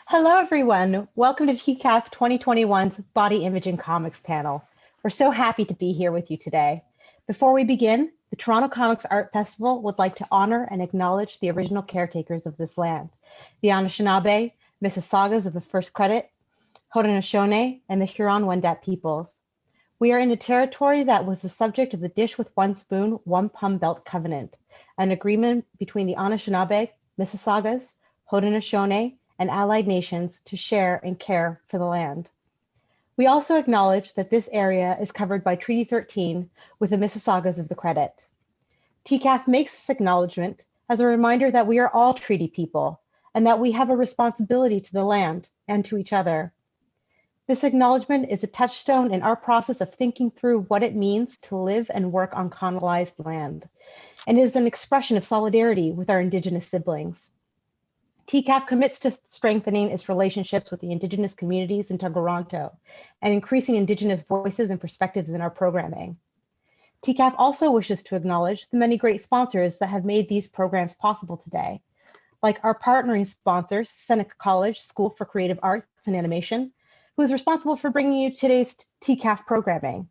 Hello, everyone. Welcome to TCAF 2021's Body Image in Comics panel. We're so happy to be here with you today. Before we begin, the Toronto Comics Art Festival would like to honor and acknowledge the original caretakers of this land, the Anishinaabe, Mississaugas of the First Credit, Haudenosaunee, and the Huron-Wendat peoples. We are in a territory that was the subject of the Dish with One Spoon, One Plum Belt Covenant, an agreement between the Anishinaabe, Mississaugas, Haudenosaunee, and allied nations to share and care for the land. We also acknowledge that this area is covered by Treaty 13 with the Mississaugas of the Credit. TCAF makes this acknowledgement as a reminder that we are all treaty people and that we have a responsibility to the land and to each other. This acknowledgement is a touchstone in our process of thinking through what it means to live and work on colonized land, and is an expression of solidarity with our Indigenous siblings. TCAF commits to strengthening its relationships with the Indigenous communities in Toronto and increasing Indigenous voices and perspectives in our programming. TCAF also wishes to acknowledge the many great sponsors that have made these programs possible today, like our partnering sponsors, Seneca College School for Creative Arts and Animation, who is responsible for bringing you today's TCAF programming.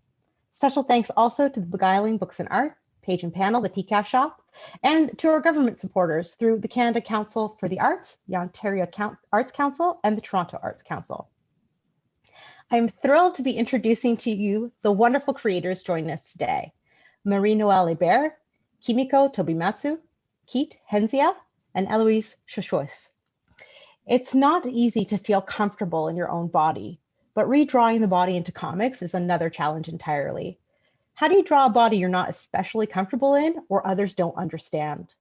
Special thanks also to the Beguiling Books and Art, Page and Panel, the TCAF shop, and to our government supporters through the Canada Council for the Arts, the Ontario Arts Council, and the Toronto Arts Council. I am thrilled to be introducing to you the wonderful creators joining us today: Marie-Noëlle Hébert, Kimiko Tobimatsu, Keet, Geniza, and Heloise Chochois. It's not easy to feel comfortable in your own body, but redrawing the body into comics is another challenge entirely. How do you draw a body you're not especially comfortable in or others don't understand?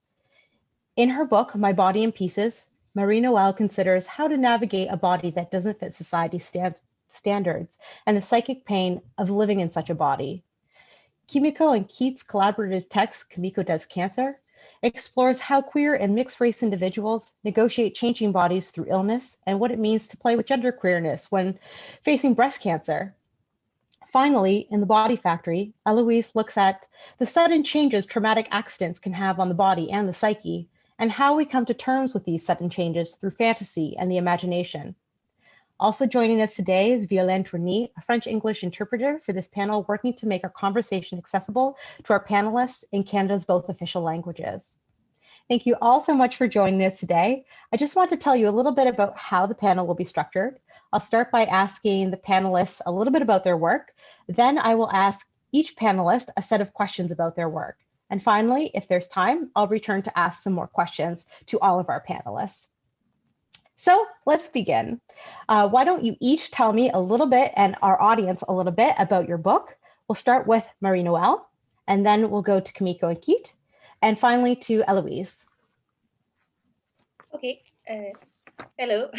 In her book, My Body in Pieces, Marie-Noëlle considers how to navigate a body that doesn't fit society's standards and the psychic pain of living in such a body. Kimiko and Keet's collaborative text, Kimiko Does Cancer, explores how queer and mixed race individuals negotiate changing bodies through illness and what it means to play with gender queerness when facing breast cancer. Finally, in The Body Factory, Heloise looks at the sudden changes traumatic accidents can have on the body and the psyche, and how we come to terms with these sudden changes through fantasy and the imagination. Also joining us today is Violaine Tourny, a French-English interpreter for this panel, working to make our conversation accessible to our panelists in Canada's both official languages. Thank you all so much for joining us today. I just want to tell you a little bit about how the panel will be structured. I'll start by asking the panelists a little bit about their work. Then I will ask each panelist a set of questions about their work. And finally, if there's time, I'll return to ask some more questions to all of our panelists. So let's begin. Why don't you each tell me a little bit and our audience a little bit about your book. We'll start with Marie-Noëlle, and then we'll go to Kimiko and Keet, and finally to Heloise. Okay. Hello.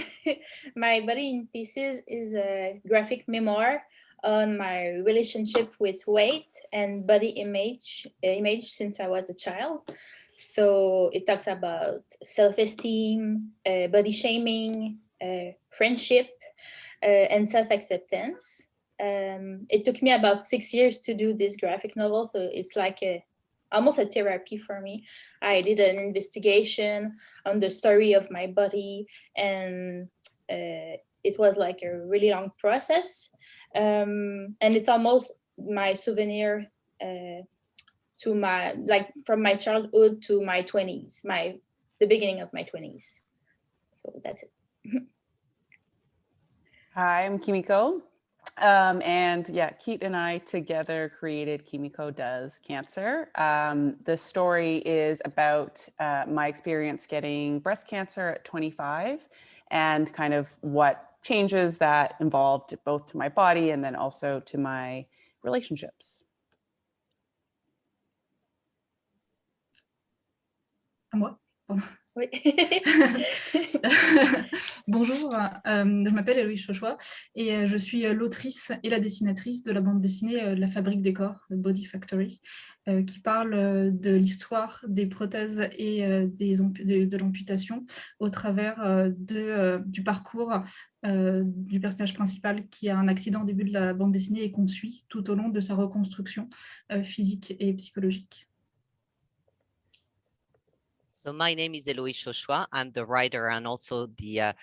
My Body in Pieces is a graphic memoir on my relationship with weight and body image since I was a child. So it talks about self-esteem, body shaming, friendship, and self-acceptance. It took me about 6 years to do this graphic novel, so it's like almost a therapy for me. I did an investigation on the story of my body, and it was like a really long process. And it's almost my souvenir to my, like, from my childhood to my 20s, the beginning of my 20s. So that's it. Hi, I'm Kimiko. And yeah, Keet and I together created Kimiko Does Cancer. The story is about my experience getting breast cancer at 25 and kind of what changes that involved both to my body and then also to my relationships. À moi. Oui. Bonjour, je m'appelle Heloise Chochois et je suis l'autrice et la dessinatrice de la bande dessinée La Fabrique des corps, The Body Factory, qui parle de l'histoire des prothèses et de l'amputation au travers du parcours du personnage principal qui a un accident au début de la bande dessinée et qu'on suit tout au long de sa reconstruction physique et psychologique. So my name is Heloise Chochois. I'm the writer and also the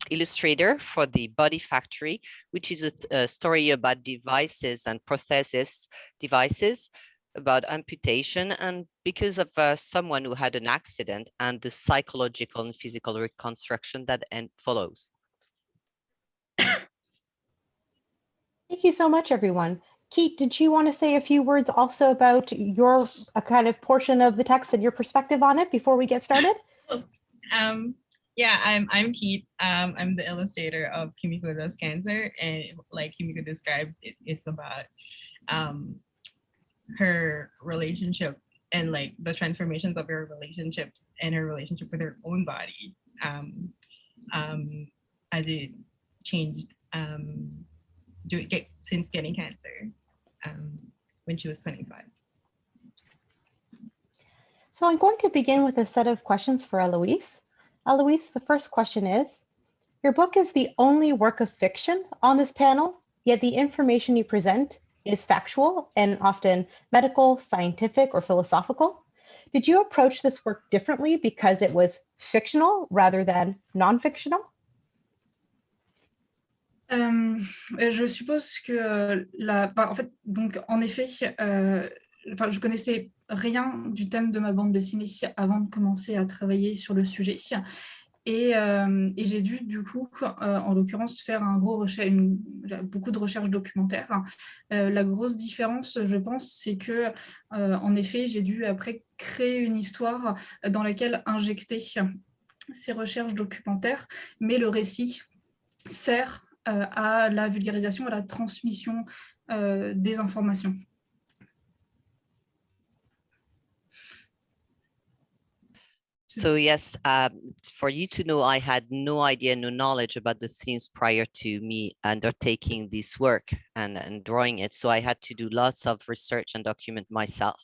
illustrator for the Body Factory, which is a story about devices and prosthesis devices, about amputation, and because of someone who had an accident and the psychological and physical reconstruction that follows. Thank you so much, everyone. Keet, did you want to say a few words also about your kind of portion of the text and your perspective on it before we get started? Yeah, I'm Keet. I'm the illustrator of Kimiko Does Cancer, and like Kimiko described, it's about her relationship and like the transformations of her relationships and her relationship with her own body as it changed since getting cancer when she was 25. So I'm going to begin with a set of questions for Heloise. Heloise, the first question is, your book is the only work of fiction on this panel, yet the information you present is factual and often medical, scientific, or philosophical. Did you approach this work differently because it was fictional rather than non-fictional? Je suppose que en fait, donc en effet, je connaissais rien du thème de ma bande dessinée avant de commencer à travailler sur le sujet. Et j'ai dû, du coup, en l'occurrence, faire beaucoup de recherches documentaires. La grosse différence, je pense, c'est que, en effet, j'ai dû après créer une histoire dans laquelle injecter ces recherches documentaires, mais le récit sert à la vulgarisation, à la transmission des informations. So yes, for you to know, I had no idea, no knowledge about the themes prior to me undertaking this work and drawing it. So I had to do lots of research and document myself.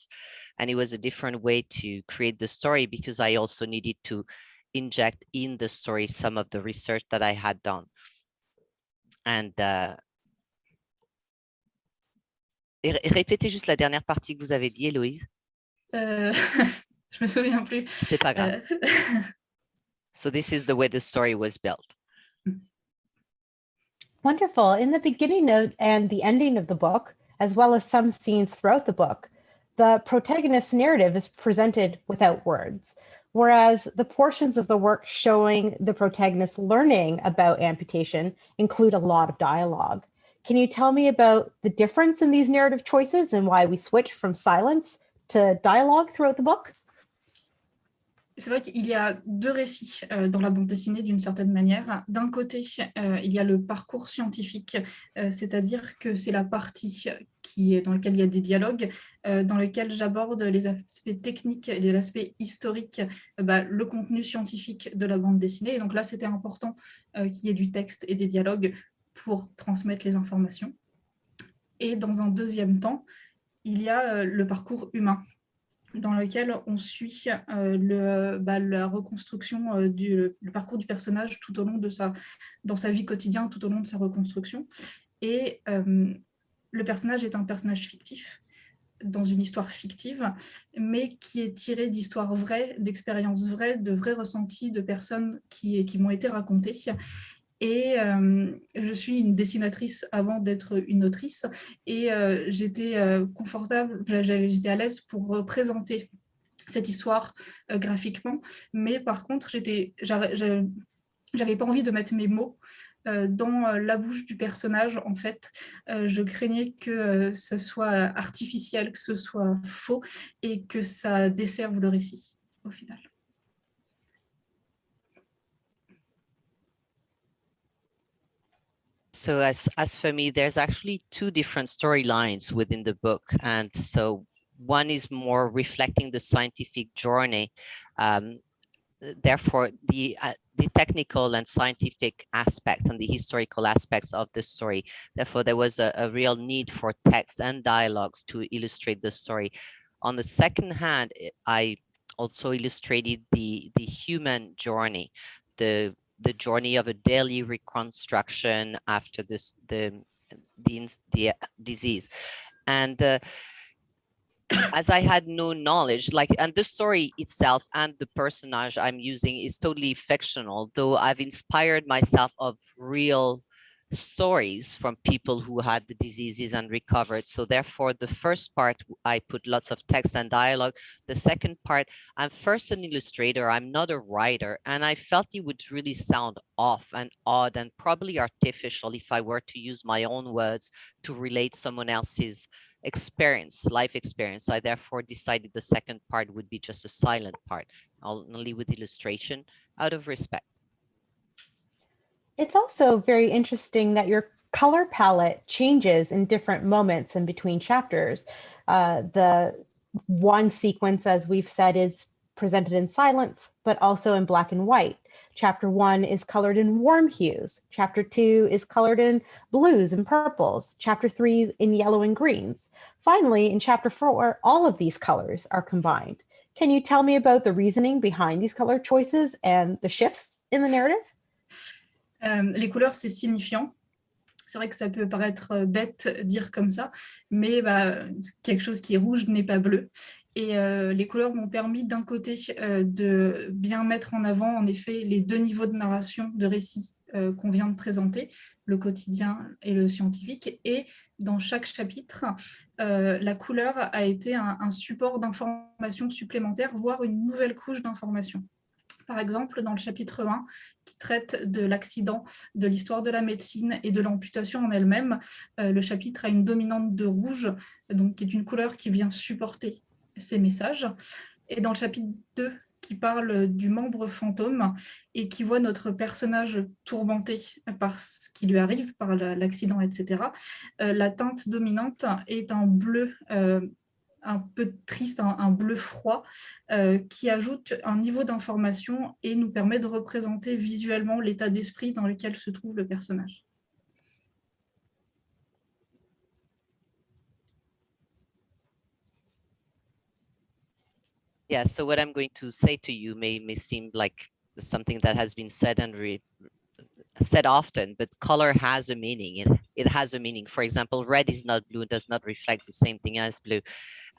And it was a different way to create the story because I also needed to inject in the story some of the research that I had done. And répétez juste la dernière partie que vous avez dit, Héloïse. Je me souviens plus. C'est pas grave. So this is the way the story was built. Wonderful. In the beginning and the ending of the book, as well as some scenes throughout the book, the protagonist's narrative is presented without words, whereas the portions of the work showing the protagonist learning about amputation include a lot of dialogue. Can you tell me about the difference in these narrative choices and why we switch from silence to dialogue throughout the book? C'est vrai qu'il y a deux récits dans la bande dessinée d'une certaine manière. D'un côté, il y a le parcours scientifique, c'est-à-dire que c'est la partie dans laquelle il y a des dialogues, dans lesquels j'aborde les aspects techniques et les aspects historiques, le contenu scientifique de la bande dessinée. Et donc là, c'était important qu'il y ait du texte et des dialogues pour transmettre les informations. Et dans un deuxième temps, il y a le parcours humain, dans lequel on suit la reconstruction, le parcours du personnage tout au long dans sa vie quotidienne, tout au long de sa reconstruction. Et le personnage est un personnage fictif, dans une histoire fictive, mais qui est tiré d'histoires vraies, d'expériences vraies, de vrais ressentis de personnes qui m'ont été racontées. Et je suis une dessinatrice avant d'être une autrice, et j'étais confortable, j'étais à l'aise pour représenter cette histoire graphiquement, mais par contre, j'avais pas envie de mettre mes mots dans la bouche du personnage. En fait, je craignais que ce soit artificiel, que ce soit faux, et que ça desserve le récit au final. So as for me, there's actually two different storylines within the book. And so one is more reflecting the scientific journey. Therefore, the technical and scientific aspects and the historical aspects of the story. Therefore, there was a real need for text and dialogues to illustrate the story. On the second hand, I also illustrated the human journey, the journey of a daily reconstruction after the disease. And as I had no knowledge, and the story itself and the personage I'm using is totally fictional, though I've inspired myself of real stories from people who had the diseases and recovered. So therefore, the first part, I put lots of text and dialogue. The second part, I'm first an illustrator, I'm not a writer, and I felt it would really sound off and odd and probably artificial if I were to use my own words to relate someone else's life experience. I therefore decided the second part would be just a silent part, only with illustration, out of respect. It's also very interesting that your color palette changes in different moments in between chapters. The one sequence, as we've said, is presented in silence, but also in black and white. Chapter 1 is colored in warm hues. Chapter 2 is colored in blues and purples. Chapter 3 in yellow and greens. Finally, in chapter 4, all of these colors are combined. Can you tell me about the reasoning behind these color choices and the shifts in the narrative? Les couleurs, c'est signifiant. C'est vrai que ça peut paraître bête dire comme ça, mais quelque chose qui est rouge n'est pas bleu. Et les couleurs m'ont permis d'un côté de bien mettre en avant en effet les deux niveaux de narration, de récit qu'on vient de présenter, le quotidien et le scientifique. Et dans chaque chapitre, la couleur a été un support d'information supplémentaire, voire une nouvelle couche d'information. Par exemple, dans le chapitre 1, qui traite de l'accident, de l'histoire de la médecine et de l'amputation en elle-même, le chapitre a une dominante de rouge, donc qui est une couleur qui vient supporter ces messages. Et dans le chapitre 2, qui parle du membre fantôme et qui voit notre personnage tourmenté par ce qui lui arrive, par l'accident, etc., la teinte dominante est un bleu un peu triste, un bleu froid, qui ajoute un niveau d'information et nous permet de représenter visuellement l'état d'esprit dans lequel se trouve le personnage. Yeah, so what I'm going to say to you may seem like something that has been said and said often, but color has a meaning. It has a meaning. For example, red is not blue, does not reflect the same thing as blue.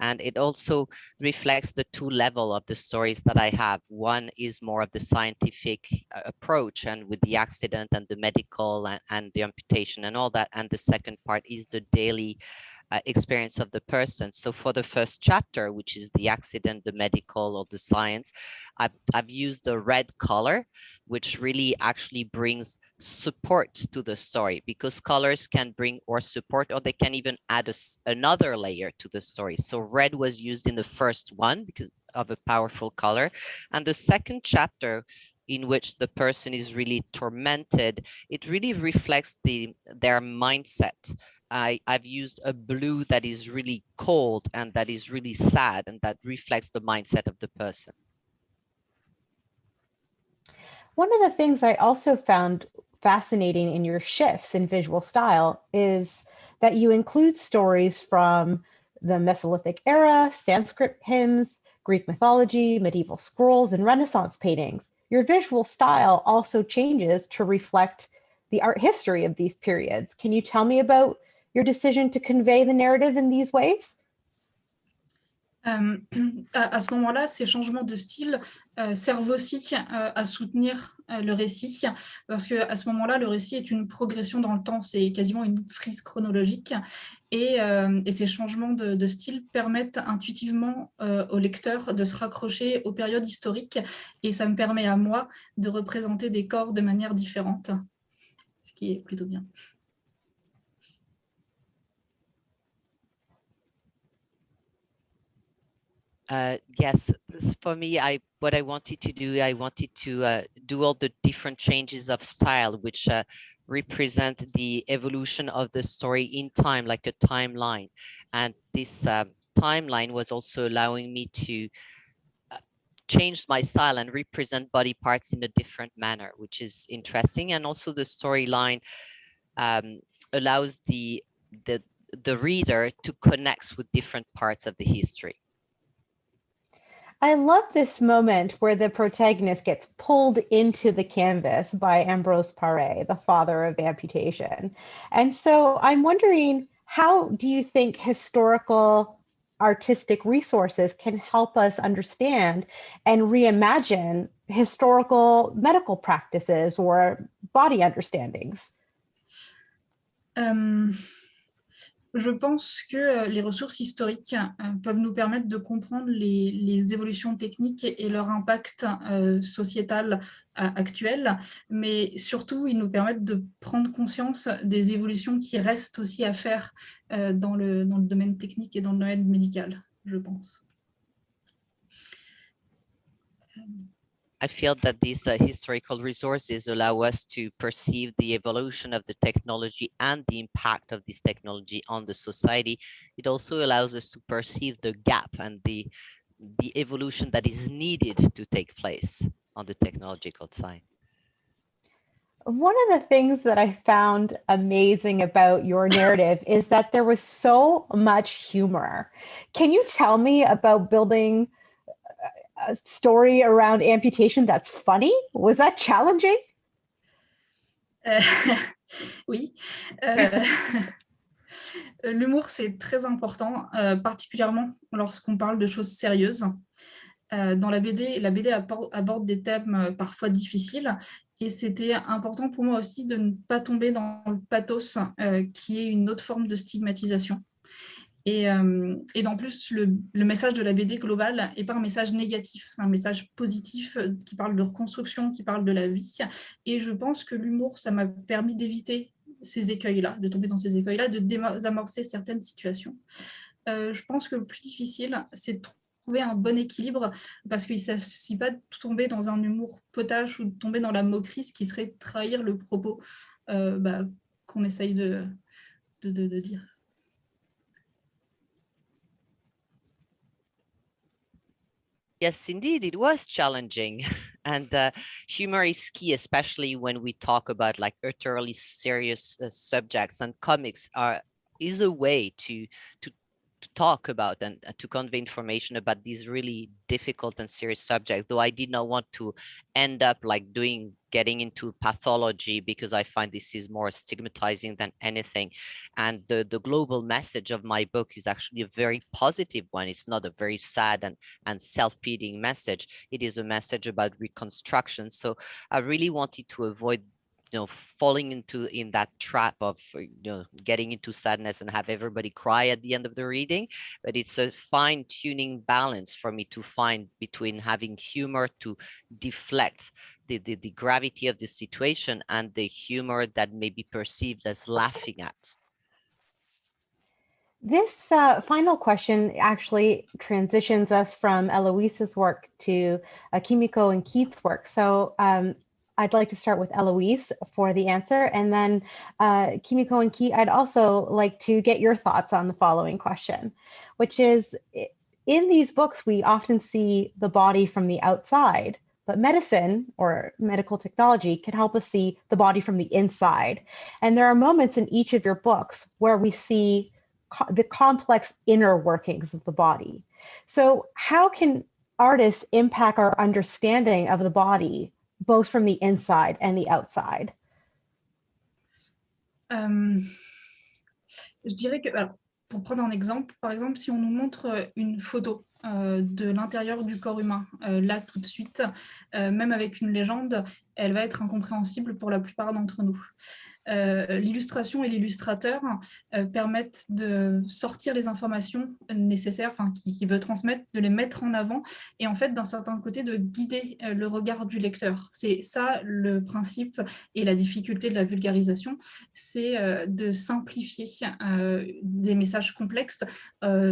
And it also reflects the two levels of the stories that I have. One is more of the scientific approach and with the accident and the medical and the amputation and all that. And the second part is the daily experience of the person. So for the first chapter, which is the accident, the medical or the science, I've used the red color, which really actually brings support to the story, because colors can bring or support, or they can even add another layer to the story. So red was used in the first one because of a powerful color. And the second chapter, in which the person is really tormented, it really reflects their mindset. I've used a blue that is really cold and that is really sad, and that reflects the mindset of the person. One of the things I also found fascinating in your shifts in visual style is that you include stories from the Mesolithic era, Sanskrit hymns, Greek mythology, medieval scrolls, and Renaissance paintings. Your visual style also changes to reflect the art history of these periods. Can you tell me about your decision to convey the narrative in these ways? À ce moment-là, ces changements de style servent aussi à soutenir le récit, parce qu'à ce moment-là, le récit est une progression dans le temps, c'est quasiment une frise chronologique, et ces changements de style permettent intuitivement au lecteur de se raccrocher aux périodes historiques, et ça me permet à moi de représenter des corps de manière différente, ce qui est plutôt bien. Yes, for me, what I wanted to do, I wanted to do all the different changes of style, which represent the evolution of the story in time, like a timeline. And this timeline was also allowing me to change my style and represent body parts in a different manner, which is interesting. And also the storyline allows the reader to connect with different parts of the history. I love this moment where the protagonist gets pulled into the canvas by Ambrose Paré, the father of amputation. And so I'm wondering, how do you think historical artistic resources can help us understand and reimagine historical medical practices or body understandings? Je pense que les ressources historiques peuvent nous permettre de comprendre les évolutions techniques et leur impact sociétal actuel, mais surtout, ils nous permettent de prendre conscience des évolutions qui restent aussi à faire dans le domaine technique et dans le domaine médical, je pense. I feel that these historical resources allow us to perceive the evolution of the technology and the impact of this technology on the society. It also allows us to perceive the gap and the evolution that is needed to take place on the technological side. One of the things that I found amazing about your narrative is that there was so much humor. Can you tell me about building a story around amputation that's funny? Was that challenging? Oui. L'humour, c'est très important, particulièrement lorsqu'on parle de choses sérieuses. Dans la BD aborde des thèmes parfois difficiles, et c'était important pour moi aussi de ne pas tomber dans le pathos, qui est une autre forme de stigmatisation. Et en plus, le message de la BD globale n'est pas un message négatif, c'est un message positif qui parle de reconstruction, qui parle de la vie. Et je pense que l'humour, ça m'a permis d'éviter ces écueils-là, de tomber dans ces écueils-là, de désamorcer certaines situations. Je pense que le plus difficile, c'est de trouver un bon équilibre, parce qu'il ne s'agit pas de tomber dans un humour potache ou de tomber dans la moquerie, ce qui serait trahir le propos qu'on essaye de dire. Yes, indeed, it was challenging. And humor is key, especially when we talk about like utterly serious subjects, and comics is a way to talk about and to convey information about these really difficult and serious subjects, though I did not want to end up like getting into pathology, because I find this is more stigmatizing than anything. And the global message of my book is actually a very positive one. It's not a very sad and self-pitying message. It is a message about reconstruction. So I really wanted to avoid falling in that trap of getting into sadness and have everybody cry at the end of the reading. But it's a fine-tuning balance for me to find between having humor to deflect the gravity of the situation and the humor that may be perceived as laughing at. This final question actually transitions us from Eloise's work to Kimiko and Keet's work. So I'd like to start with Heloise for the answer, and then Kimiko and Keet, I'd also like to get your thoughts on the following question, which is, in these books, we often see the body from the outside, but medicine or medical technology can help us see the body from the inside. And there are moments in each of your books where we see the complex inner workings of the body. So how can artists impact our understanding of the body, both from the inside and the outside? Je dirais que, alors, pour prendre un exemple, par exemple, si on nous montre une photo de l'intérieur du corps humain, là tout de suite, même avec une légende, elle va être incompréhensible pour la plupart d'entre nous. L'illustration et l'illustrateur permettent de sortir les informations nécessaires, qui veut transmettre, de les mettre en avant, et en fait, d'un certain côté, de guider le regard du lecteur. C'est ça le principe et la difficulté de la vulgarisation, c'est de simplifier des messages complexes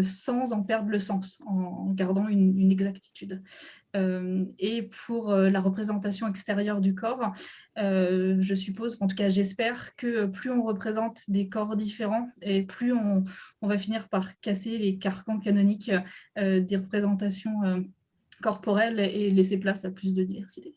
sans en perdre le sens, en gardant une exactitude. Et pour la représentation extérieure du corps, je suppose, en tout cas j'espère, que plus on représente des corps différents et plus on va finir par casser les carcans canoniques des représentations corporelles et laisser place à plus de diversité.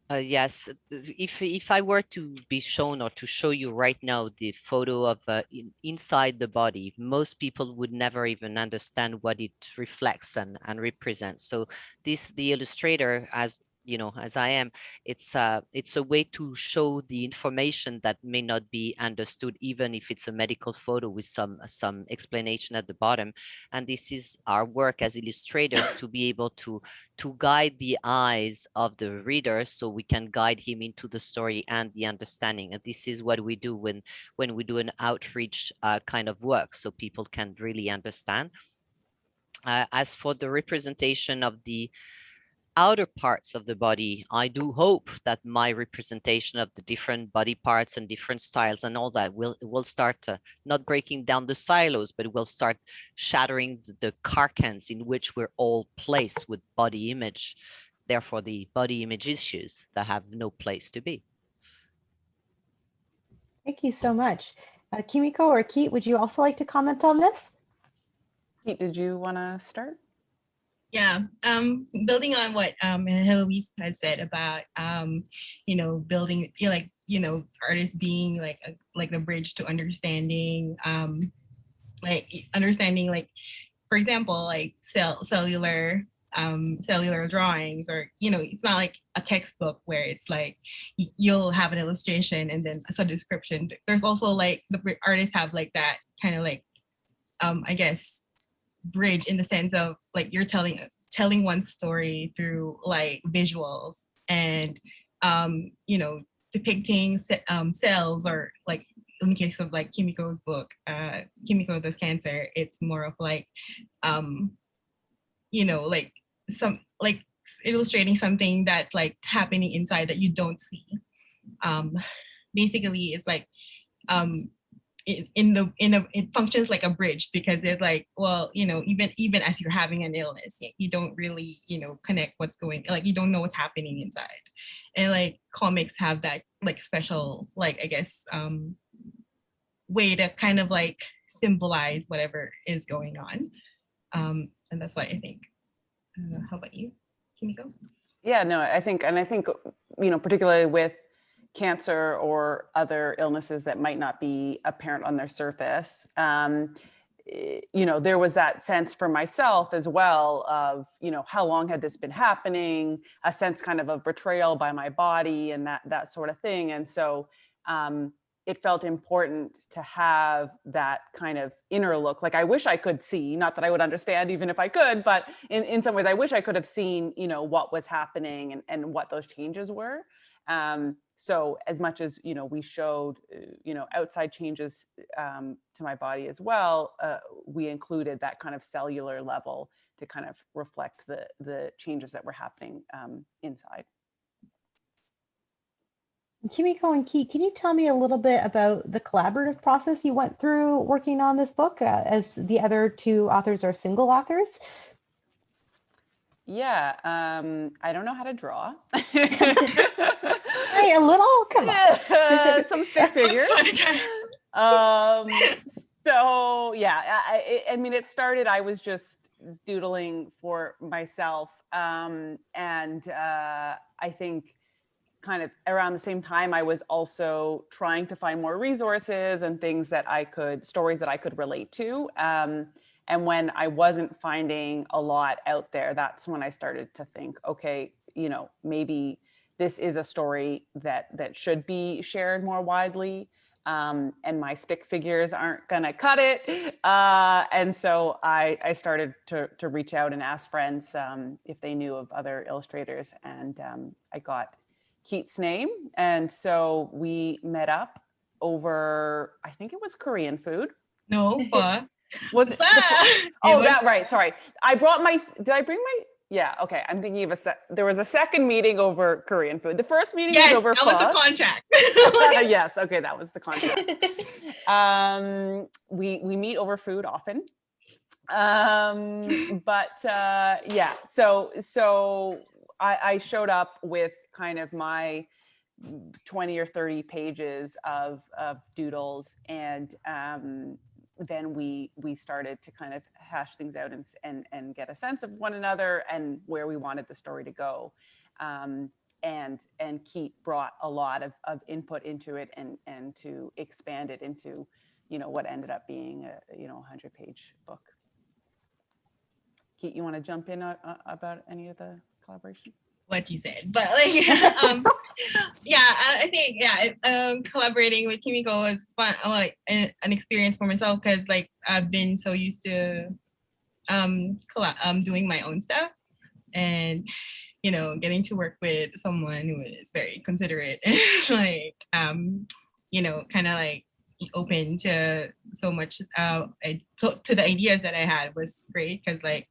Yes, if I were to be shown or to show you right now the photo of inside the body, most people would never even understand what it reflects and represents. So the illustrator has you know, as I am, it's a way to show the information that may not be understood, even if it's a medical photo with some explanation at the bottom. And this is our work as illustrators, to be able to guide the eyes of the reader, so we can guide him into the story and the understanding. And this is what we do when we do an outreach kind of work, so people can really understand. As for the representation of the outer parts of the body, I do hope that my representation of the different body parts and different styles and all that will start not breaking down the silos, but will start shattering the carcans in which we're all placed with body image, therefore the body image issues that have no place to be. Thank you so much. Kimiko or Keet, would you also like to comment on this? Keet, did you want to start? Yeah, building on what Heloise had said about building, artists being like the bridge to understanding, like for example, like cellular drawings, or it's not like a textbook where it's like you'll have an illustration and then a description. There's also like the artists have like that kind of like I guess bridge, in the sense of like you're telling one story through like visuals and depicting cells, or like in the case of like Kimiko's book, Kimiko Does Cancer, it's more of like like some like illustrating something that's like happening inside that you don't see. Basically it's like it functions like a bridge, because it's like, well, even as you're having an illness, you don't really connect what's going, like you don't know what's happening inside. And like comics have that like special, like I guess way to kind of like symbolize whatever is going on. And that's what I think. How about you, Kimiko? Yeah, no, I think particularly with cancer or other illnesses that might not be apparent on their surface, there was that sense for myself as well of, how long had this been happening, a sense kind of betrayal by my body and that sort of thing. And so it felt important to have that kind of inner look. Like I wish I could see, not that I would understand even if I could, but in some ways I wish I could have seen, what was happening and what those changes were. So as much as, we showed, outside changes to my body as well, we included that kind of cellular level to kind of reflect the changes that were happening inside. Kimiko and Keet, can you tell me a little bit about the collaborative process you went through working on this book, as the other two authors are single authors? Yeah, I don't know how to draw. Hey, a little? Come on. Some stick figures. So yeah, I mean, it started, I was just doodling for myself. And I think kind of around the same time, I was also trying to find more resources and things stories that I could relate to. And when I wasn't finding a lot out there, that's when I started to think, okay, maybe this is a story that should be shared more widely. And my stick figures aren't gonna cut it. And so I started to reach out and ask friends if they knew of other illustrators. And I got Keet's name. And so we met up over, I think it was Korean food. No, pho. Was it? That right. Sorry. Did I bring my? Yeah. Okay. I'm thinking of there was a second meeting over Korean food. The first meeting was over pho. That was the contract. Yes. Okay. That was the contract. We meet over food often. But yeah. So I showed up with kind of my 20 or 30 pages of doodles, and then we started to kind of hash things out and get a sense of one another and where we wanted the story to go. And Keet brought a lot of input into it and to expand it into, what ended up being a 100-page book. Keet, you want to jump in about any of the collaboration? what you said, but like yeah, I think collaborating with Kimiko was fun, like an experience for myself, because like I've been so used to doing my own stuff, and you know, getting to work with someone who is very considerate and like you know, kind of like open to so much to the ideas that I had was great, because like,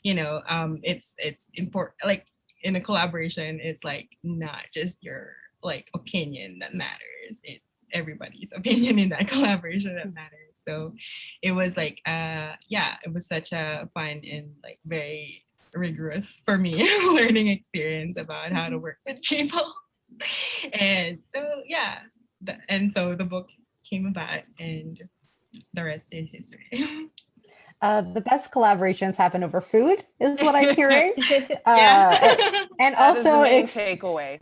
you know, it's important, like in a collaboration, it's like not just your like opinion that matters, it's everybody's opinion in that collaboration that matters. So it was like yeah, it was such a fun and like very rigorous for me learning experience about how to work with people. And so yeah, and so the book came about, and the rest is history. The best collaborations happen over food, is what I'm hearing. Yeah. And That is the also main takeaway.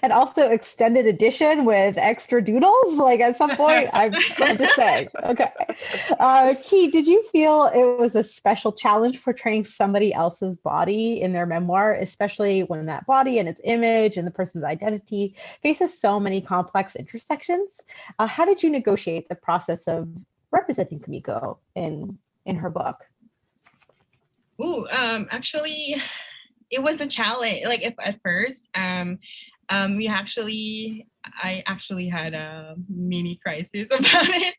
and also extended edition with extra doodles. Like at some point, I'm just saying. Okay. Keet, did you feel it was a special challenge portraying somebody else's body in their memoir, especially when that body and its image and the person's identity faces so many complex intersections? How did you negotiate the process of representing Kimiko in her book? Ooh, actually, it was a challenge. Like if at first, I actually had a mini crisis about it.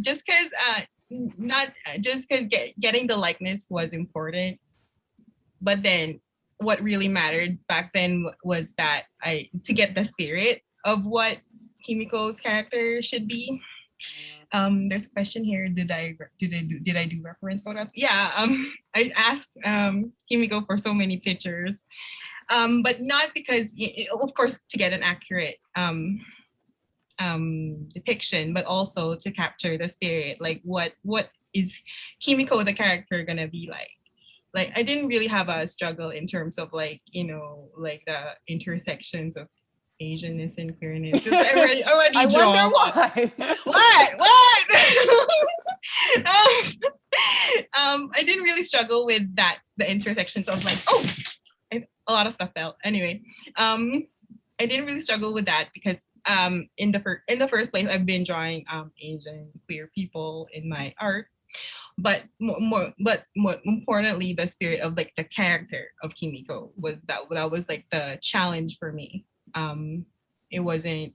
Just because, not just because getting the likeness was important, but then what really mattered back then was that to get the spirit of what Kimiko's character should be. There's a question here. Did I do reference photos? Yeah. I asked Kimiko for so many pictures, but not because, of course, to get an accurate depiction, but also to capture the spirit. Like, what is Kimiko the character gonna be like? Like, I didn't really have a struggle in terms of like, you know, like the intersections of Asianness and queerness. I already I drawn. wonder why. What? I didn't really struggle with that, the intersections of like, a lot of stuff fell. Anyway, I didn't really struggle with that because in the first place, I've been drawing Asian queer people in my art, but more importantly, the spirit of like the character of Kimiko was that was like the challenge for me. It wasn't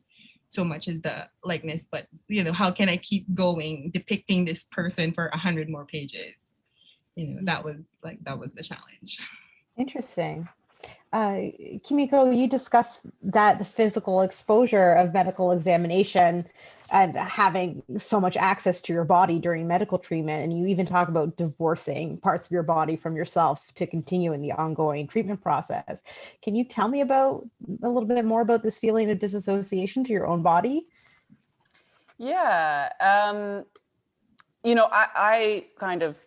so much as the likeness, but you know, how can I keep going depicting this person for 100 more pages? You know, that was the challenge. Interesting. Kimiko, you discussed that the physical exposure of medical examination and having so much access to your body during medical treatment, and you even talk about divorcing parts of your body from yourself to continue in the ongoing treatment process. Can you tell me about a little bit more about this feeling of disassociation to your own body? Yeah. You know, I kind of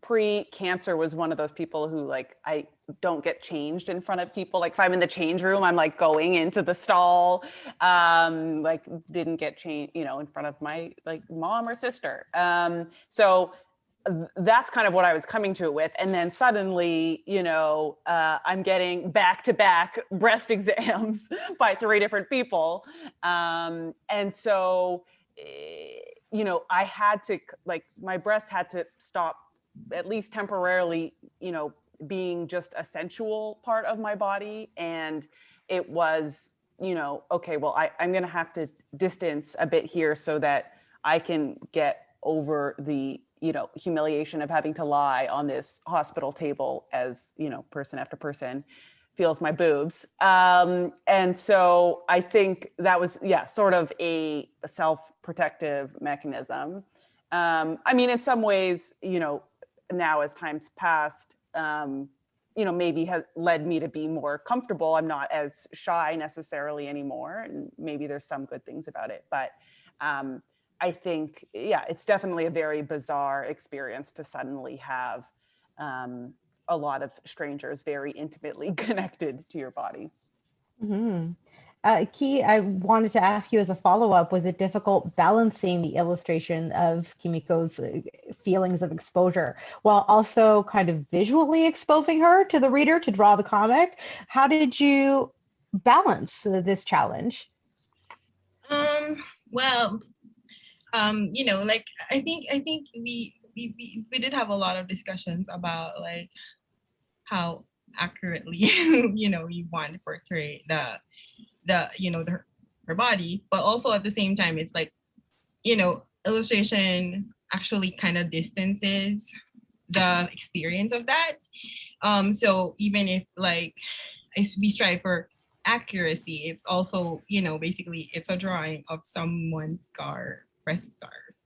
pre-cancer was one of those people who like, I don't get changed in front of people. Like if I'm in the change room, I'm like going into the stall, like didn't get changed, you know, in front of my like mom or sister. So that's kind of what I was coming to it with. And then suddenly, you know, I'm getting back-to-back breast exams by 3 different people. And so, you know, I had to, like, my breasts had to stop at least temporarily, you know, being just a sensual part of my body. And it was, you know, okay, well, I'm going to have to distance a bit here so that I can get over the, you know, humiliation of having to lie on this hospital table as, you know, person after person feels my boobs. And so I think that was, yeah, sort of a self-protective mechanism. I mean, in some ways, you know, now as time's passed, you know, maybe has led me to be more comfortable. I'm not as shy necessarily anymore. And maybe there's some good things about it, but I think, yeah, it's definitely a very bizarre experience to suddenly have a lot of strangers very intimately connected to your body. Mm-hmm. Keet, I wanted to ask you as a follow-up, was it difficult balancing the illustration of Kimiko's feelings of exposure while also kind of visually exposing her to the reader to draw the comic? How did you balance this challenge? Well, you know, like I think we did have a lot of discussions about like how accurately you know you want to portray the you know her body, but also at the same time it's like, you know, illustration actually kind of distances the experience of that. So even if like we strive for accuracy, it's also, you know, basically it's a drawing of someone's breast scars.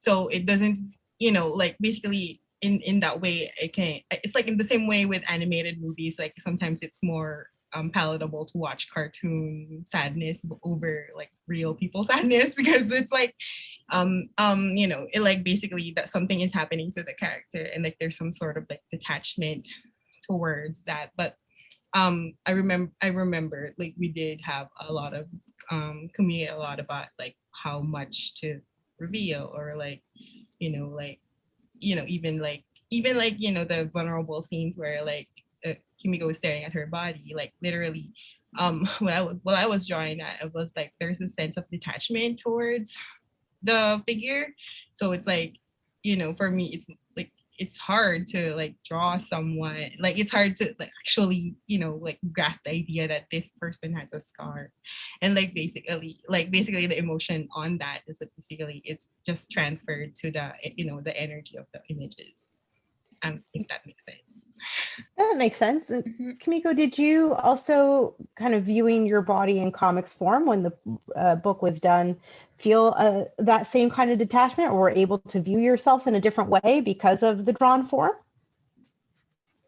So it doesn't, you know, like basically in that way, it's like in the same way with animated movies, like sometimes it's more palatable to watch cartoon sadness over like real people sadness, because it's like you know, it like basically that something is happening to the character and like there's some sort of like detachment towards that. But I remember like we did have a lot of communicate a lot about like how much to reveal, or like, you know, like, you know, even like you know, the vulnerable scenes where like Kimiko was staring at her body, like literally while I was drawing that, it was like there's a sense of detachment towards the figure. So it's like, you know, for me it's like it's hard to like draw someone, like it's hard to like actually, you know, like grasp the idea that this person has a scar, and like basically the emotion on that is that basically it's just transferred to the, you know, the energy of the images. I think that makes sense. That makes sense. Kimiko, did you also kind of viewing your body in comics form when the book was done feel that same kind of detachment, or were able to view yourself in a different way because of the drawn form?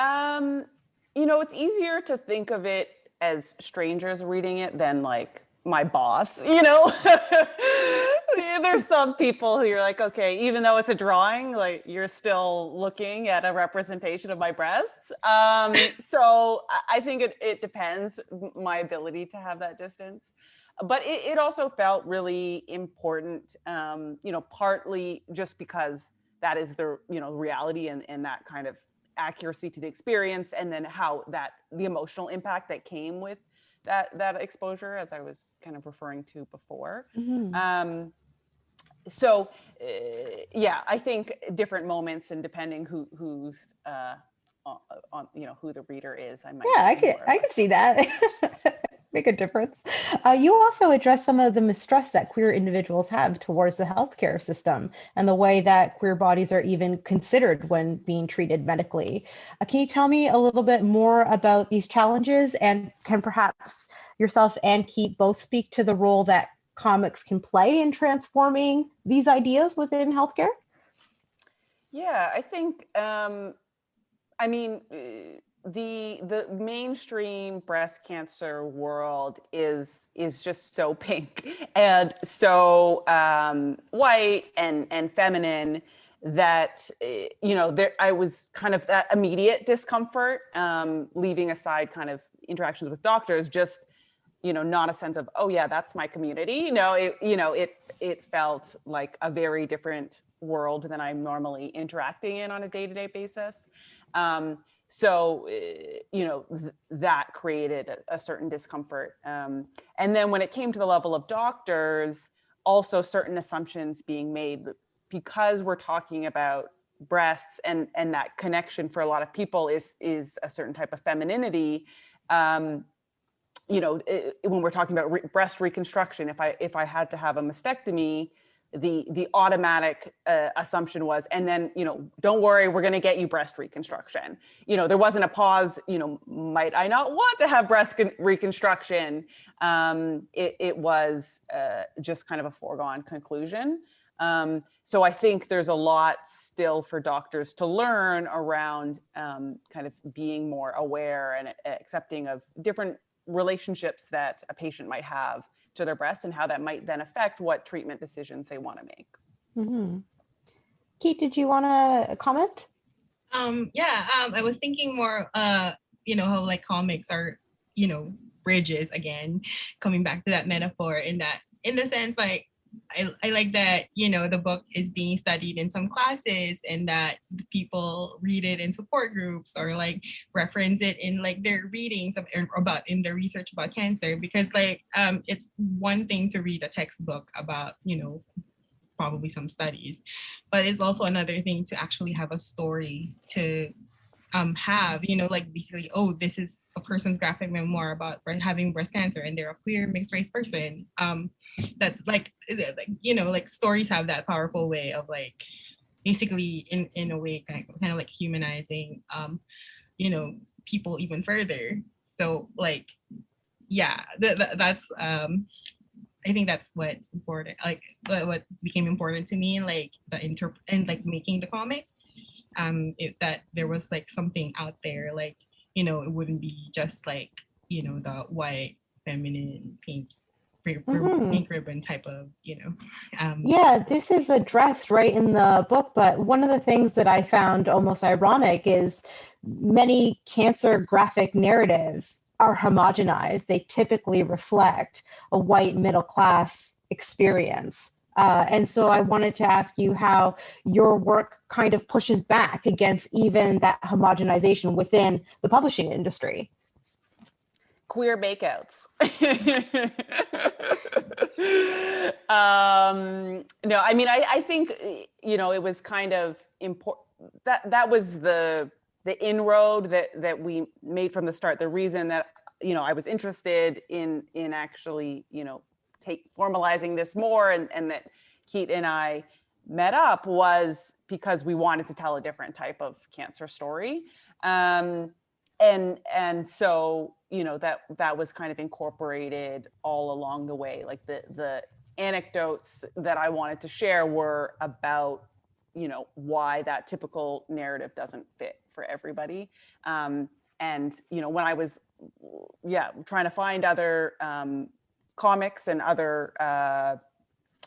You know, it's easier to think of it as strangers reading it than like my boss, you know? There's some people who you're like, okay, even though it's a drawing, like you're still looking at a representation of my breasts. So I think it depends, my ability to have that distance. But it also felt really important, you know, partly just because that is the, you know, reality and that kind of accuracy to the experience, and then how that the emotional impact that came with that exposure, as I was kind of referring to before. So yeah, I think different moments, and depending who's on, you know, who the reader is, I might. Yeah, I could see that. Make a difference. You also address some of the mistrust that queer individuals have towards the healthcare system and the way that queer bodies are even considered when being treated medically. Can you tell me a little bit more about these challenges, and can perhaps yourself and Keet both speak to the role that comics can play in transforming these ideas within healthcare? Yeah, I think, I mean, the mainstream breast cancer world is just so pink and so white and feminine that, you know, I was kind of that immediate discomfort, leaving aside kind of interactions with doctors, just, you know, not a sense of, oh yeah, that's my community. It felt like a very different world than I'm normally interacting in on a day-to-day basis. So, you know, that created a certain discomfort. And then when it came to the level of doctors, also certain assumptions being made, because we're talking about breasts, and that connection for a lot of people is a certain type of femininity. You know, when we're talking about breast reconstruction, if I had to have a mastectomy, the automatic assumption was, and then, you know, don't worry, we're going to get you breast reconstruction. You know, there wasn't a pause, you know, might I not want to have breast reconstruction? It was just kind of a foregone conclusion. So I think there's a lot still for doctors to learn around kind of being more aware and accepting of different relationships that a patient might have to their breasts, and how that might then affect what treatment decisions they want to make. Keet, did you want to comment? I was thinking more, you know, how like comics are, you know, bridges again, coming back to that metaphor in the sense like I like that, the book is being studied in some classes and that people read it in support groups or like reference it in like their readings in their research about cancer, because like it's one thing to read a textbook about, probably some studies, but it's also another thing to actually have a story to have, like basically, oh, this is a person's graphic memoir about having breast cancer and they're a queer mixed race person. That's like stories have that powerful way of like basically in a way kind of like humanizing people even further. So like that's I think that's what's important, like what became important to me, like and like making the comic. That there was like something out there, like it wouldn't be just like the white feminine pink ribbon type of Yeah, this is addressed right in the book, but one of the things that I found almost ironic is many cancer graphic narratives are homogenized. They typically reflect a white middle class experience. And so I wanted to ask you how your work kind of pushes back against even that homogenization within the publishing industry. Queer makeouts. No, I mean, I think, it was kind of important that was the inroad that we made from the start. The reason that, I was interested in actually, formalizing this more and that Keet and I met up was because we wanted to tell a different type of cancer story. And so, that was kind of incorporated all along the way. Like the anecdotes that I wanted to share were about, why that typical narrative doesn't fit for everybody. And, when I was, trying to find other comics and other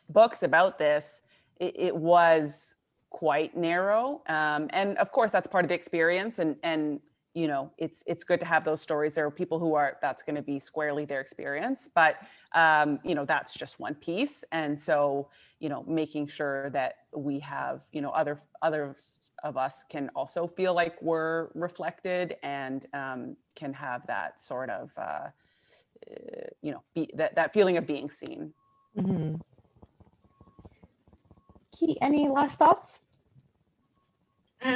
books about this, it was quite narrow. And of course, that's part of the experience. And it's good to have those stories. There are people who that's going to be squarely their experience, but that's just one piece. And so, making sure that we have, others of us can also feel like we're reflected and can have that sort of, that feeling of being seen. Mm-hmm. Keet, any last thoughts? No,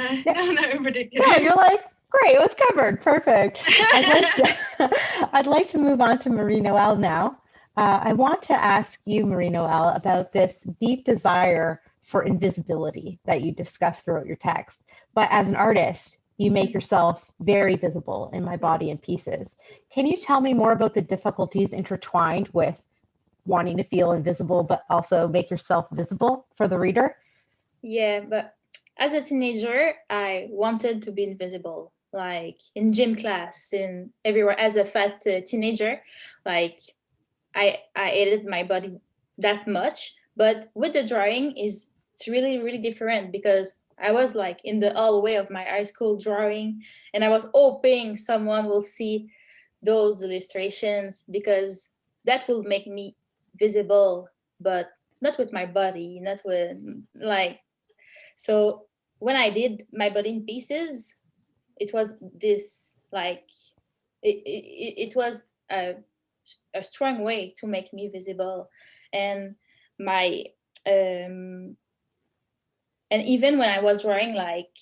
not in particular. No, you're like, great, it was covered. Perfect. I'd like to move on to Marie-Noëlle now. I want to ask you, Marie-Noëlle, about this deep desire for invisibility that you discuss throughout your text. But as an artist, you make yourself very visible in My Body in Pieces. Can you tell me more about the difficulties intertwined with wanting to feel invisible, but also make yourself visible for the reader? Yeah, but as a teenager, I wanted to be invisible, like in gym class, in everywhere. As a fat teenager, like I hated my body that much. But with the drawing, it's really, really different because I was like in the hallway of my high school drawing, and I was hoping someone will see those illustrations because that will make me visible, but not with my body, not with like. So when I did My Body in Pieces, it was this like it was a strong way to make me visible, and my and even when I was drawing like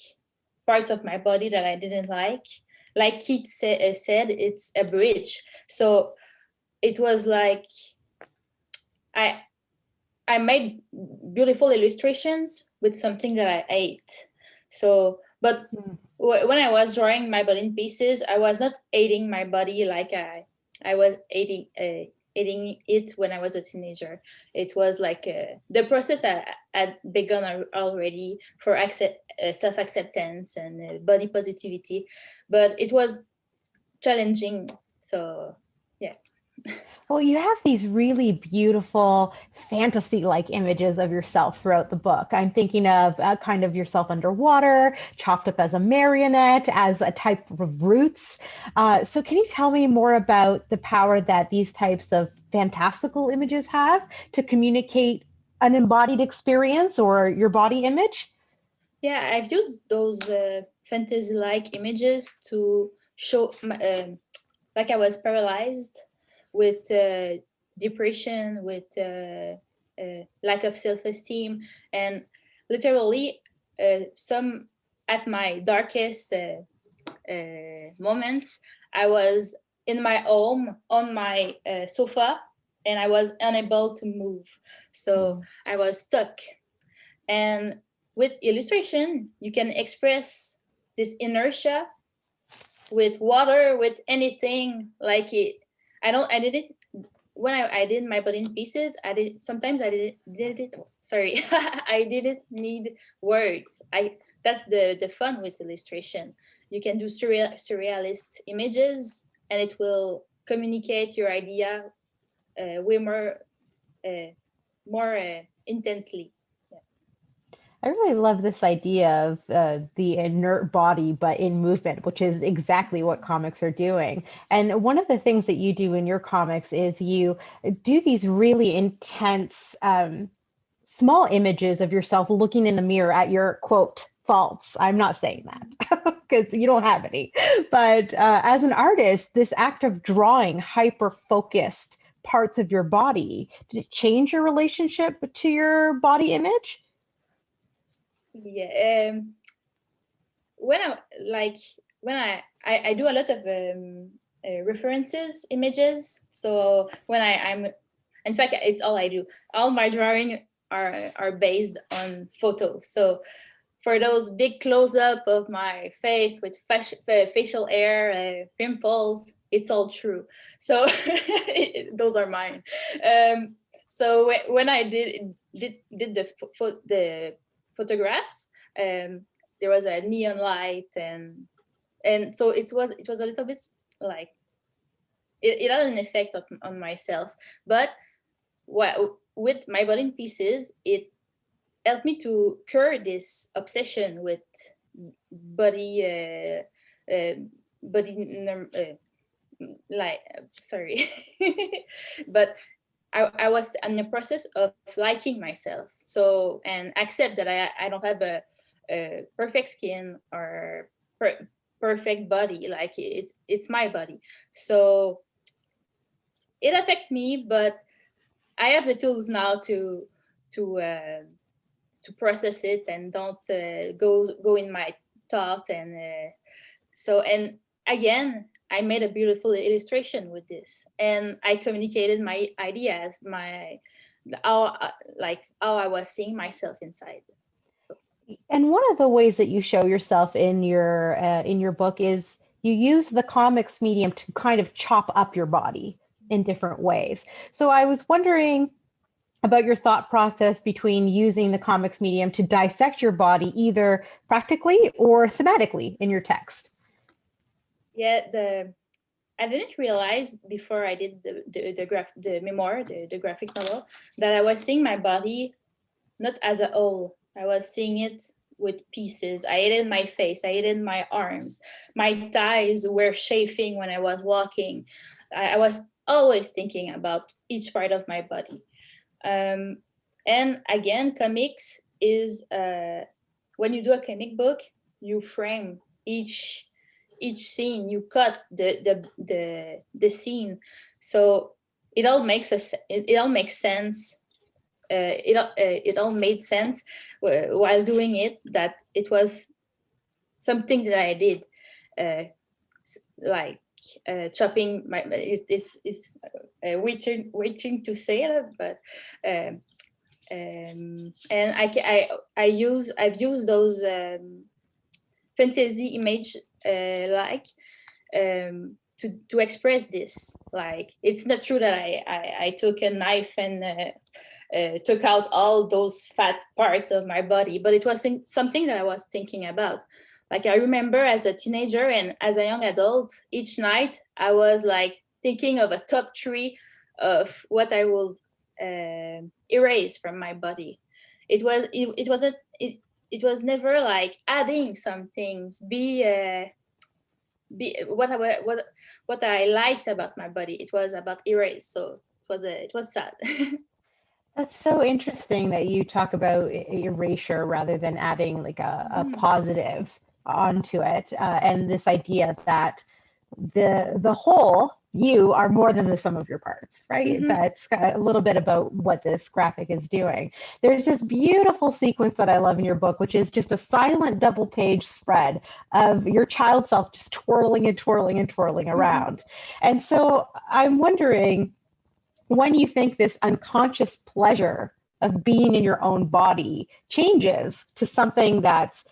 parts of my body that I didn't like Keet said, it's a bridge. So it was like I made beautiful illustrations with something that I ate. So, but when I was drawing My Body in Pieces, I was not hating my body like I was hating it when I was a teenager. It was like the process I had begun already for self-acceptance and body positivity, but it was challenging. So, yeah. Well, you have these really beautiful fantasy-like images of yourself throughout the book. I'm thinking of kind of yourself underwater, chopped up as a marionette, as a type of roots. So can you tell me more about the power that these types of fantastical images have to communicate an embodied experience or your body image? Yeah, I've used those fantasy-like images to show like I was paralyzed with depression, with lack of self-esteem, and literally some at my darkest moments, I was in my home on my sofa, and I was unable to move. So I was stuck. And with illustration, you can express this inertia with water, with anything. Like it, I did it when I did my body in pieces. Sometimes I did it. Sorry, I didn't need words. That's the fun with illustration. You can do surrealist images, and it will communicate your idea way more intensely. I really love this idea of the inert body, but in movement, which is exactly what comics are doing. And one of the things that you do in your comics is you do these really intense, small images of yourself looking in the mirror at your quote faults. I'm not saying that because you don't have any. But as an artist, this act of drawing hyper-focused parts of your body, did it change your relationship to your body image? Yeah. When I do a lot of references images. So when I'm, in fact, it's all I do. All my drawing are based on photos. So for those big close-up of my face with facial hair, pimples, it's all true. So those are mine. So when I did the photographs, there was a neon light, and so it was a little bit like it had an effect on myself. But with my body in pieces, it helped me to cure this obsession with body like sorry but I was in the process of liking myself, so and accept that I don't have a perfect skin or perfect body. Like it's my body, so it affects me, but I have the tools now to process it and don't go in my thought. And so, and again, I made a beautiful illustration with this, and I communicated my ideas, how I was seeing myself inside. So And one of the ways that you show yourself in your book is you use the comics medium to kind of chop up your body in different ways. So I was wondering about your thought process between using the comics medium to dissect your body, either practically or thematically in your text. yeah, I didn't realize before I did the memoir, the graphic novel, that I was seeing my body not as a whole. I was seeing it with pieces. I hated my face. I hated my arms. My thighs were chafing when I was walking. I was always thinking about each part of my body. And again, comics is when you do a comic book, you frame each scene. You cut the scene, so it all makes sense. It all made sense while doing it, that it was something that I did, like chopping my. It's waiting to say it, but and I've used those fantasy image to express this. Like, it's not true that I took a knife and took out all those fat parts of my body, but it was something that I was thinking about. Like, I remember as a teenager and as a young adult, each night I was like thinking of a top 3 of what I will erase from my body. It was never like adding some things, be what I liked about my body. It was about erase. So it was sad. That's so interesting that you talk about erasure rather than adding like a positive onto it, and this idea that the whole you are more than the sum of your parts, right? That's a little bit about what this graphic is doing. There's this beautiful sequence that I love in your book, which is just a silent double page spread of your child self just twirling and twirling and twirling around. And so I'm wondering, when you think this unconscious pleasure of being in your own body changes to something that's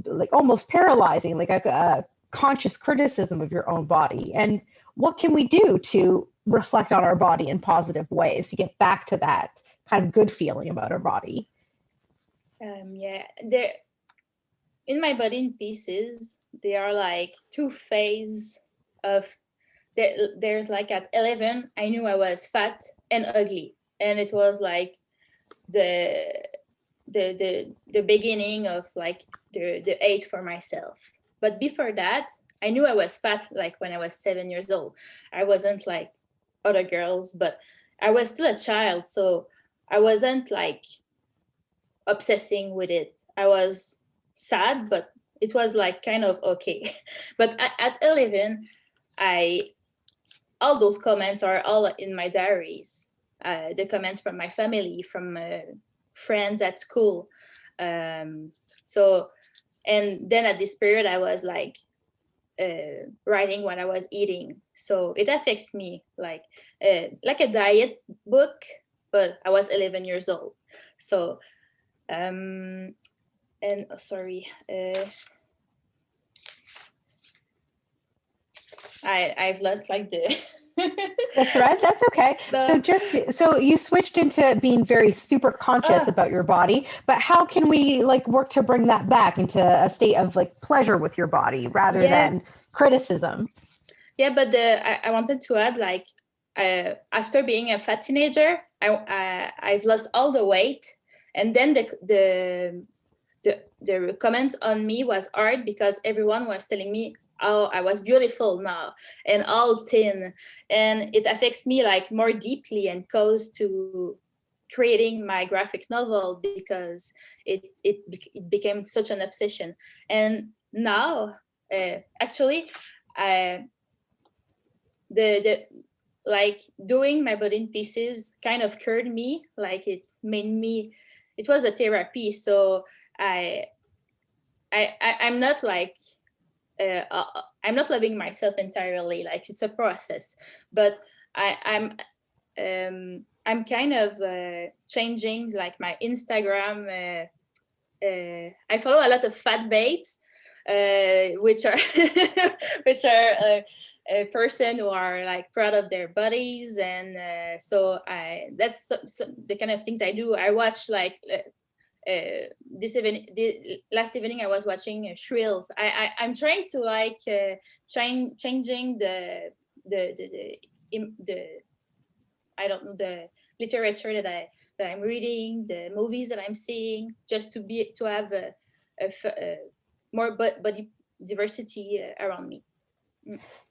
like almost paralyzing, like a conscious criticism of your own body, and what can we do to reflect on our body in positive ways to get back to that kind of good feeling about our body? There in my body in pieces, there are like 2 phases of. There's like at 11, I knew I was fat and ugly, and it was like the beginning of like the hate for myself. But before that, I knew I was fat like when I was 7 years old. I wasn't like other girls, but I was still a child, so I wasn't like obsessing with it. I was sad, but it was like kind of okay. But at 11, all those comments are all in my diaries. The comments from my family, from friends at school. So, and then at this period, I was like writing what I was eating. So it affects me like a diet book, but I was 11 years old. So, and sorry. I've lost like the thread. That's okay. So you switched into being very super conscious about your body, but how can we like work to bring that back into a state of like pleasure with your body rather than criticism? Yeah, but I wanted to add like after being a fat teenager, I've lost all the weight, and then the comments on me was hard because everyone was telling me, oh, I was beautiful now and all thin, and it affects me like more deeply and goes to creating my graphic novel because it became such an obsession. And now actually the like doing my body in pieces kind of cured me, like it was a therapy. So I'm not like I'm not loving myself entirely, like it's a process, but I'm kind of changing like my Instagram. I follow a lot of fat babes, which are a person who are like proud of their bodies, and so that's the kind of things I do. I watch like last evening I was watching Shrills. I'm trying to like changing the I don't know, the literature that I'm reading, the movies that I'm seeing, just to have a more body diversity around me.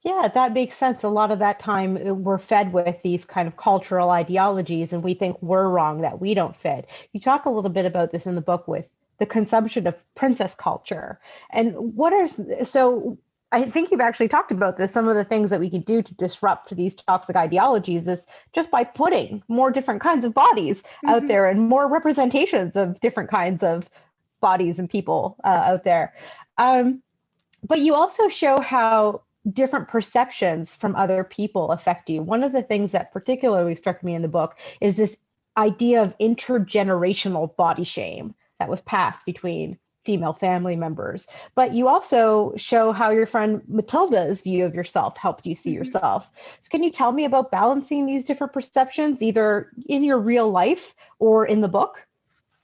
Yeah, that makes sense. A lot of that time we're fed with these kind of cultural ideologies, and we think we're wrong that we don't fit. You talk a little bit about this in the book with the consumption of princess culture. And so I think you've actually talked about this. Some of the things that we could do to disrupt these toxic ideologies is just by putting more different kinds of bodies out there and more representations of different kinds of bodies and people out there. But you also show how different perceptions from other people affect you. One of the things that particularly struck me in the book is this idea of intergenerational body shame that was passed between female family members. But you also show how your friend Matilda's view of yourself helped you see yourself. So can you tell me about balancing these different perceptions, either in your real life or in the book?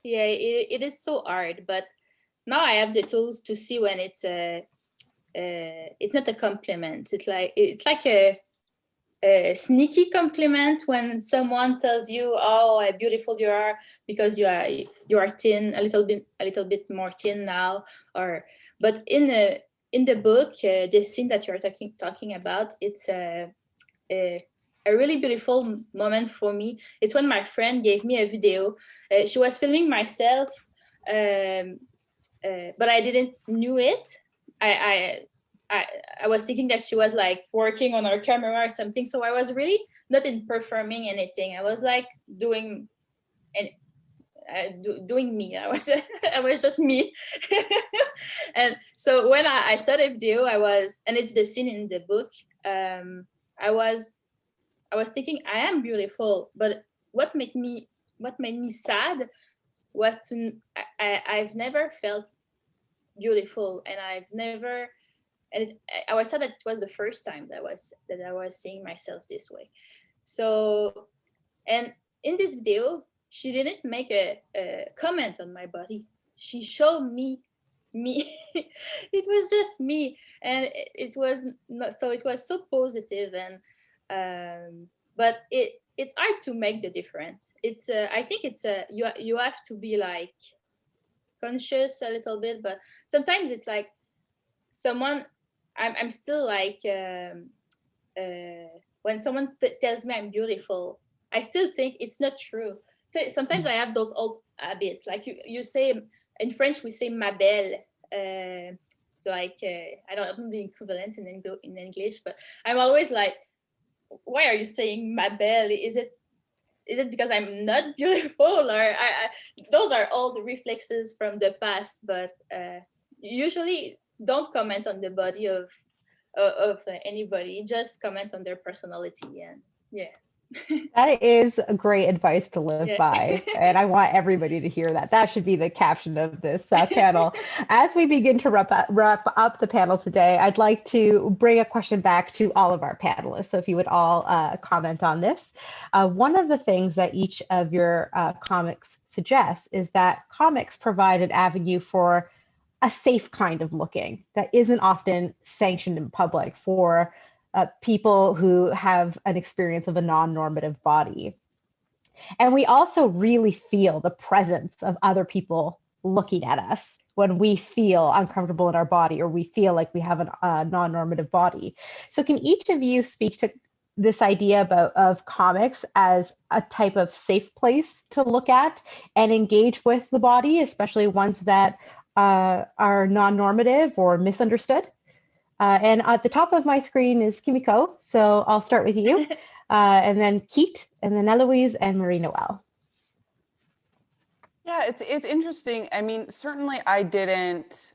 Yeah, it is so hard, but now I have the tools to see when it's not a compliment. It's like sneaky compliment when someone tells you, "Oh, how beautiful you are," because you are thin, a little bit more thin now. But in the book, the scene that you're talking about, it's a really beautiful moment for me. It's when my friend gave me a video. She was filming myself, but I didn't knew it. I was thinking that she was like working on her camera or something. So I was really not in performing anything. I was like doing doing me. I was just me. And so when I saw the video, and it's the scene in the book. I was thinking I am beautiful, but what made me sad was I've never felt beautiful, and I was sad that it was the first time that I was seeing myself this way. So, and in this video, she didn't make a comment on my body. She showed me. It was just me, and it was not, so it was so positive, and but it's hard to make the difference. It's I think it's you have to be like conscious a little bit, but sometimes it's like someone I'm still like when someone tells me I'm beautiful, I still think it's not true. So sometimes I have those old habits, like you say in French we say ma belle, like I don't know the equivalent in English, but I'm always like, why are you saying ma belle? Is it because I'm not beautiful, or those are all the reflexes from the past? But usually don't comment on the body of anybody. Just comment on their personality, and yeah. That is a great advice to live Yeah. by. And I want everybody to hear that. That should be the caption of this panel. As we begin to wrap up the panel today, I'd like to bring a question back to all of our panelists. So if you would all comment on this. One of the things that each of your comics suggests is that comics provide an avenue for a safe kind of looking that isn't often sanctioned in public for people who have an experience of a non-normative body. And we also really feel the presence of other people looking at us when we feel uncomfortable in our body, or we feel like we have a non-normative body. So can each of you speak to this idea of comics as a type of safe place to look at and engage with the body, especially ones that are non-normative or misunderstood? And at the top of my screen is Kimiko, so I'll start with you, and then Keet, and then Heloise and Marie-Noëlle. Yeah, it's interesting. I mean, certainly I didn't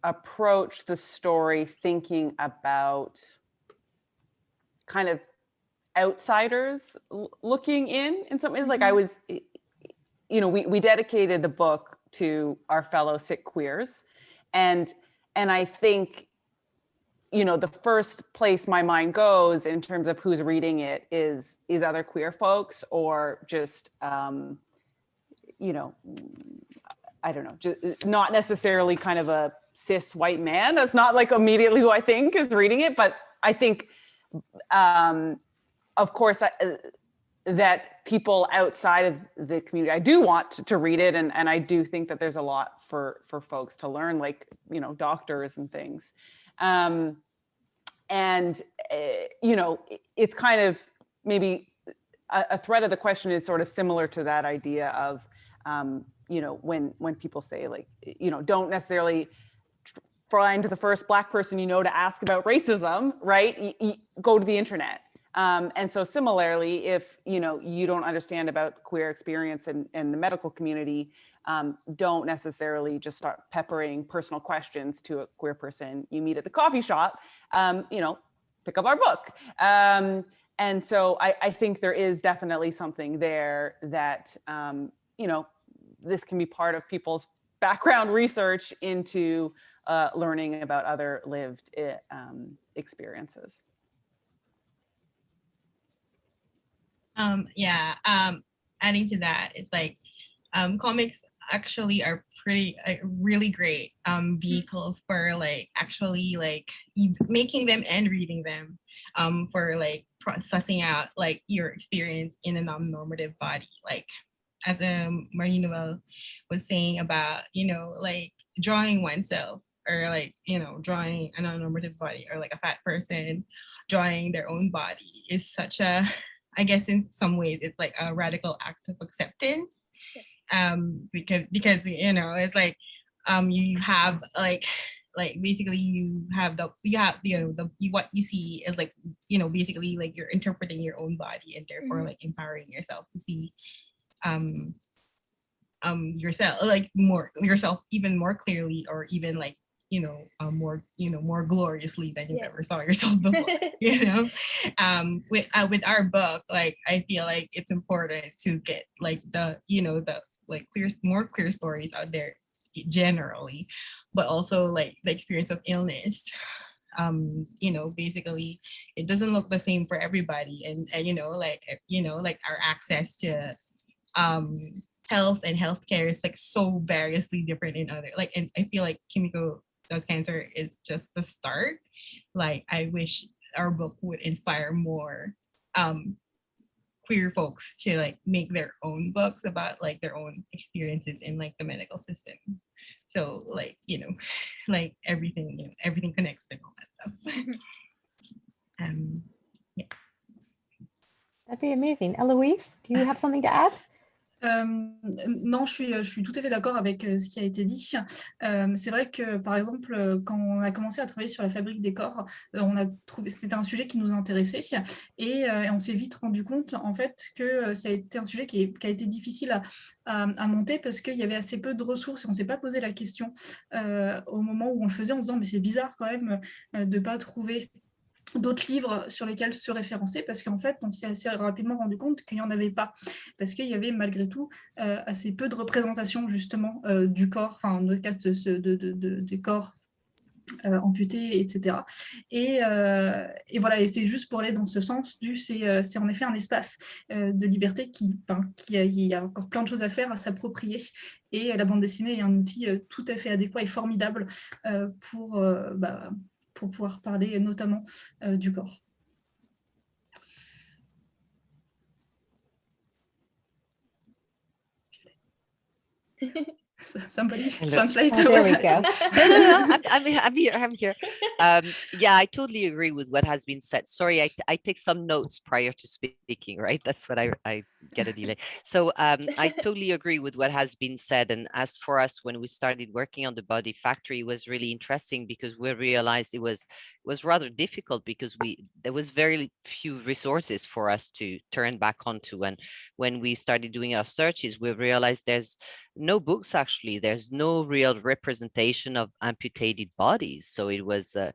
approach the story thinking about kind of outsiders looking in some ways. Like I was, you know, we dedicated the book to our fellow sick queers, and I think, you know, the first place my mind goes in terms of who's reading it is other queer folks, or just, you know, I don't know, just not necessarily kind of a cis white man. That's not like immediately who I think is reading it, but I think, of course, that people outside of the community, I do want to read it, and I do think that there's a lot for folks to learn, like, you know, doctors and things. And, you know, it's kind of maybe a thread of the question is sort of similar to that idea of, you know, when people say, like, you know, don't necessarily find the first Black person you know to ask about racism, right? You go to the internet. And so similarly, if, you know, you don't understand about queer experience in the medical community, don't necessarily just start peppering personal questions to a queer person you meet at the coffee shop. You know, pick up our book. And so I think there is definitely something there that, you know, this can be part of people's background research into learning about other lived experiences. Adding to that, it's like comics actually are pretty really great vehicles for like actually like making them and reading them for like processing out like your experience in a non-normative body, like as Marie-Noëlle was saying about, you know, like drawing oneself or like, you know, drawing a non-normative body or like a fat person drawing their own body is such a, I guess in some ways it's like a radical act of acceptance. Because you know, it's like you have like basically you have you know what you see is like, you know, basically like you're interpreting your own body and therefore like empowering yourself to see yourself like more yourself even more clearly, or even like, you know, more gloriously than you ever saw yourself before. You know, with our book, like I feel like it's important to get like the, you know, the like more clear stories out there generally, but also like the experience of illness. You know, basically it doesn't look the same for everybody, and you know, like our access to health and healthcare is like so variously different in other, like, and I feel like Kimiko Does Cancer is just the start. Like I wish our book would inspire more queer folks to like make their own books about like their own experiences in like the medical system. So like, you know, like everything, you know, everything connects and all that stuff. Yeah. That'd be amazing. Eloise, do you have something to add? Non, je suis tout à fait d'accord avec ce qui a été dit. C'est vrai que, par exemple, quand on a commencé à travailler sur la fabrique des corps, on a trouvé, c'était un sujet qui nous intéressait, et on s'est vite rendu compte, en fait, que ça a été un sujet qui a été difficile à monter parce qu'il y avait assez peu de ressources et on ne s'est pas posé la question au moment où on le faisait, en se disant, mais c'est bizarre quand même de ne pas trouver d'autres livres sur lesquels se référencer, parce qu'en fait, on s'est assez rapidement rendu compte qu'il n'y en avait pas, parce qu'il y avait malgré tout assez peu de représentation justement du corps, enfin de cas du corps amputés, etc. Et voilà, et c'est juste pour aller dans ce sens c'est en effet un espace de liberté qui a encore plein de choses à faire, à s'approprier, et la bande dessinée est un outil tout à fait adéquat et formidable pour pouvoir parler notamment du corps. Somebody translate. Oh, there we go. No. I'm here. Yeah, I totally agree with what has been said. Sorry, I take some notes prior to speaking, right? That's what I get a delay. So I totally agree with what has been said. And as for us, when we started working on the Body Factory, it was really interesting because we realized it was rather difficult because there was very few resources for us to turn back onto. And when we started doing our searches, we realized there's no books, actually. There's no real representation of amputated bodies. So it was a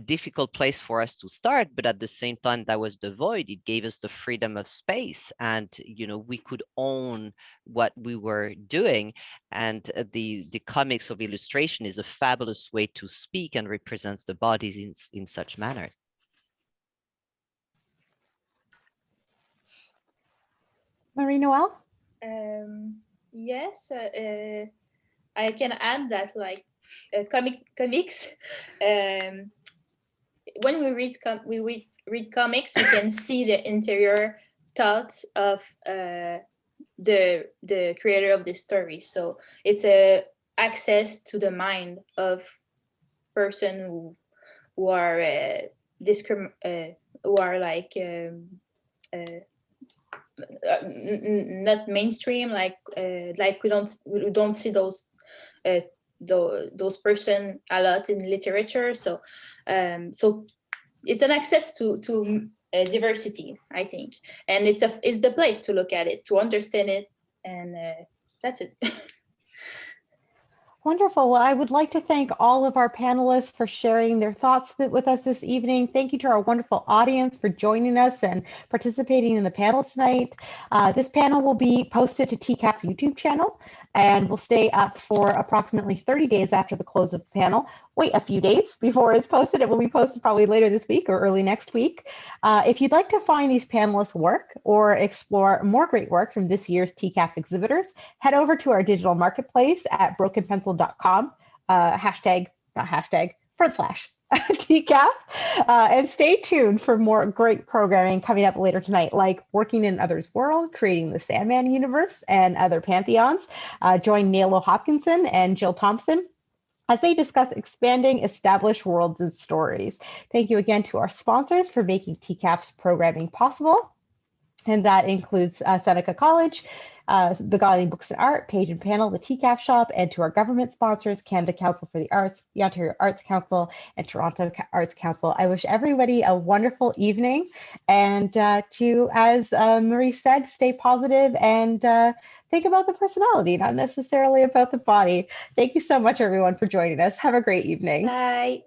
difficult place for us to start, but at the same time, that was the void. It gave us the freedom of space, and you know, we could own what we were doing. And the comics of illustration is a fabulous way to speak and represents the bodies in such manner. Marie-Noëlle? Yes, I can add that like comics. When we read comics, we can see the interior thoughts of the creator of the story. So it's a access to the mind of person who are like not mainstream, like we don't see those person a lot in literature. So so it's an access to diversity, I think, and it's the place to look at it, to understand it, and that's it. Wonderful. Well, I would like to thank all of our panelists for sharing their thoughts with us this evening. Thank you to our wonderful audience for joining us and participating in the panel tonight. This panel will be posted to TCAF's YouTube channel and will stay up for approximately 30 days after the close of the panel, wait a few days before it's posted. It will be posted probably later this week or early next week. If you'd like to find these panelists' work or explore more great work from this year's TCAF exhibitors, head over to our digital marketplace at brokenpencil.com, /TCAF, and stay tuned for more great programming coming up later tonight, like Working in Others' World, Creating the Sandman Universe, and other pantheons. Join Nalo Hopkinson and Jill Thompson as they discuss expanding established worlds and stories. Thank you again to our sponsors for making TCAF's programming possible. And that includes Seneca College, the Guiding Books and Art, Page and Panel, the TCAF Shop, and to our government sponsors, Canada Council for the Arts, the Ontario Arts Council, and Toronto Arts Council. I wish everybody a wonderful evening. And to, as Marie said, stay positive and think about the personality, not necessarily about the body. Thank you so much, everyone, for joining us. Have a great evening. Bye.